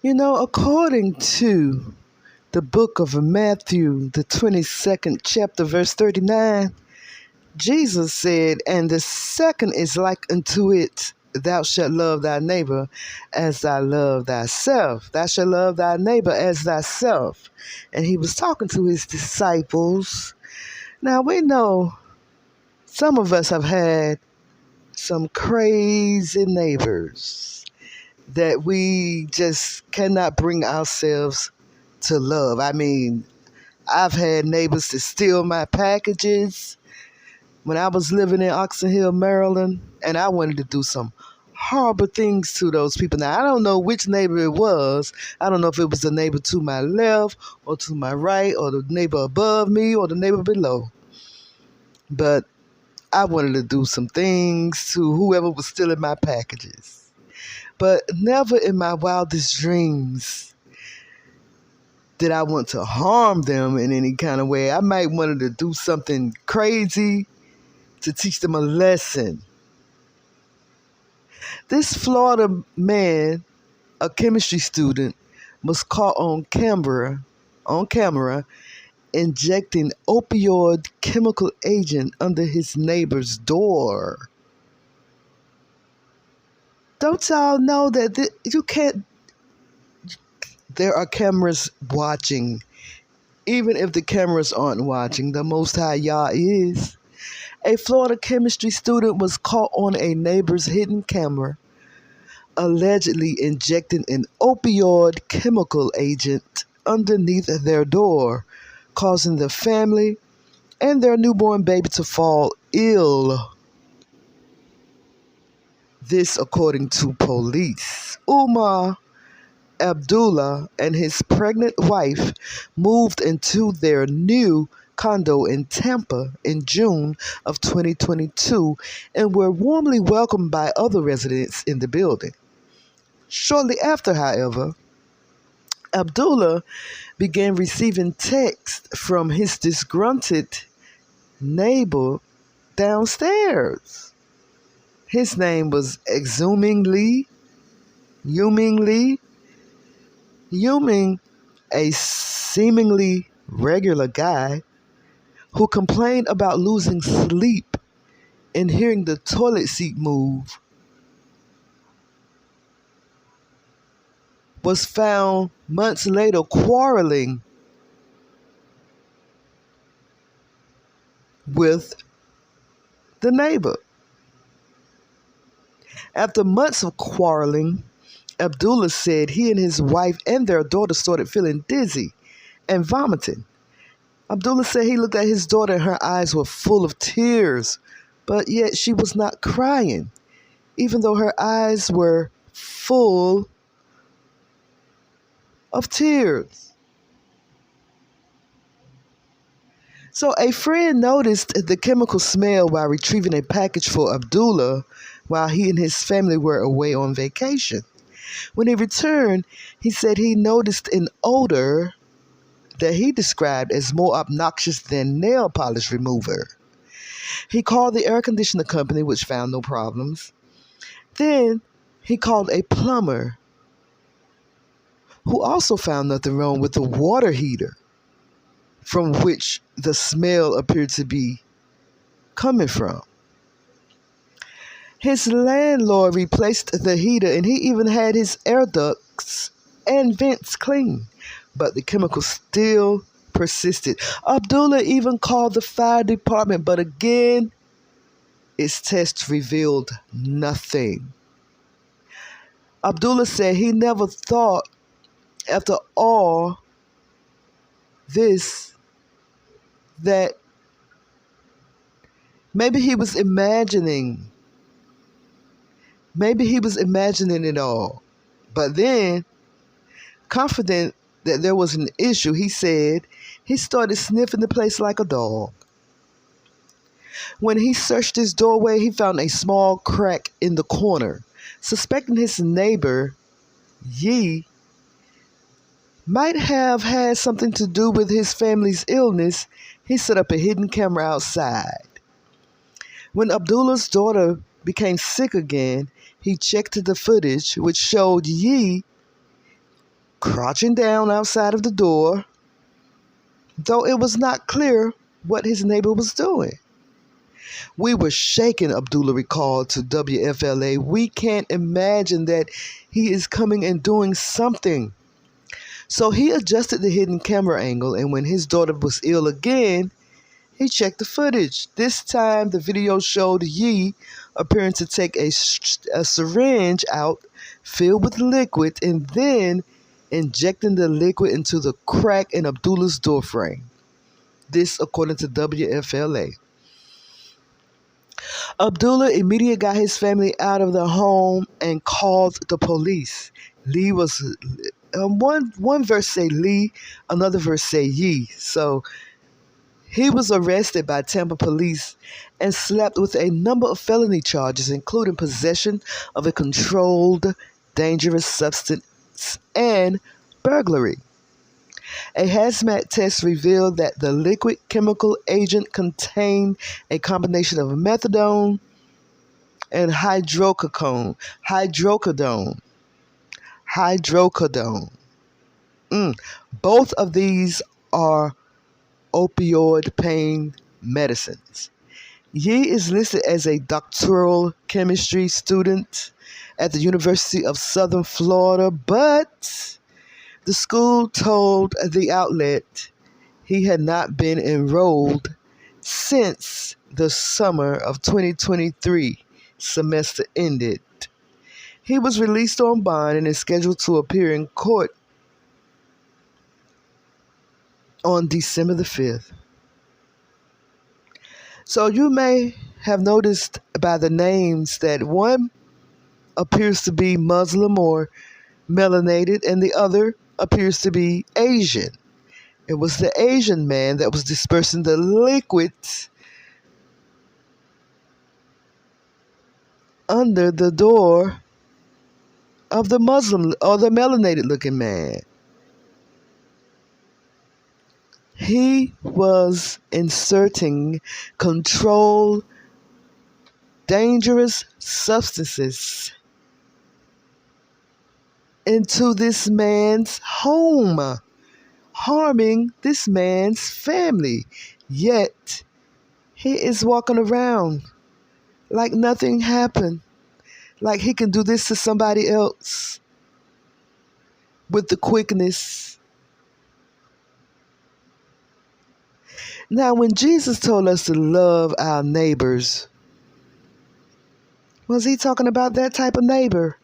According to the book of Matthew, the 22nd chapter, verse 39, Jesus said, "And the second is like unto it, thou shalt love thy neighbor as thou love thyself. Thou shalt love thy neighbor as thyself." And he was talking to his disciples. Now, we know some of us have had some crazy neighbors that we just cannot bring ourselves to love. I mean, I've had neighbors to steal my packages when I was living in Oxon Hill, Maryland, and I wanted to do some horrible things to those people. Now, I don't know which neighbor it was. I don't know if it was the neighbor to my left or to my right or the neighbor above me or the neighbor below. But I wanted to do some things to whoever was stealing my packages. But never in my wildest dreams did I want to harm them in any kind of way. I might wanted to do something crazy to teach them a lesson. This Florida man, a chemistry student, was caught on camera injecting opioid chemical agent under his neighbor's door. Don't y'all know that you can't? There are cameras watching. Even if the cameras aren't watching, the Most High Yah is. A Florida chemistry student was caught on a neighbor's hidden camera, allegedly injecting an opioid chemical agent underneath their door, causing the family and their newborn baby to fall ill. This according to police. Umar Abdullah and his pregnant wife moved into their new condo in Tampa in June of 2022 and were warmly welcomed by other residents in the building. Shortly after, however, Abdullah began receiving texts from his disgruntled neighbor downstairs. His name was Yuming, a seemingly regular guy who complained about losing sleep and hearing the toilet seat move, was found months later quarreling with the neighbor. After months of quarreling, Abdullah said he and his wife and their daughter started feeling dizzy and vomiting. Abdullah said he looked at his daughter and her eyes were full of tears, but yet she was not crying, even though her eyes were full of tears. So a friend noticed the chemical smell while retrieving a package for Abdullah while he and his family were away on vacation. When he returned, he said he noticed an odor that he described as more obnoxious than nail polish remover. He called the air conditioner company, which found no problems. Then he called a plumber, who also found nothing wrong with the water heater from which the smell appeared to be coming from. His landlord replaced the heater and he even had his air ducts and vents cleaned, but the chemical still persisted. Abdullah even called the fire department, but again, its tests revealed nothing. Abdullah said he never thought, after all this, that maybe he was imagining it all. But then, confident that there was an issue, he said he started sniffing the place like a dog. When he searched his doorway, he found a small crack in the corner. Suspecting his neighbor, Yi, might have had something to do with his family's illness, he set up a hidden camera outside. When Abdullah's daughter became sick again, he checked the footage, which showed Yi crouching down outside of the door, though it was not clear what his neighbor was doing. We were shaken, Abdullah recalled to WFLA. We can't imagine that he is coming and doing something. So he adjusted the hidden camera angle, and when his daughter was ill again, he checked the footage. This time, the video showed Yee appearing to take a syringe out filled with liquid and then injecting the liquid into the crack in Abdullah's doorframe. This, according to WFLA. Abdullah immediately got his family out of the home and called the police. Lee was one verse say Lee, another verse say Yee. So he was arrested by Tampa police and slapped with a number of felony charges, including possession of a controlled dangerous substance and burglary. A hazmat test revealed that the liquid chemical agent contained a combination of methadone and hydrocodone. Both of these are opioid pain medicines. Yee is listed as a doctoral chemistry student at the University of Southern Florida, but the school told the outlet he had not been enrolled since the summer of 2023 semester ended. He was released on bond and is scheduled to appear in court on December the 5th. So you may have noticed by the names that one appears to be Muslim or melanated and the other appears to be Asian. It was the Asian man that was dispersing the liquids under the door of the Muslim or the melanated looking man. He was inserting controlled, dangerous substances into this man's home, harming this man's family. Yet, he is walking around like nothing happened, like he can do this to somebody else with the quickness. Now, when Jesus told us to love our neighbors, was he talking about that type of neighbor?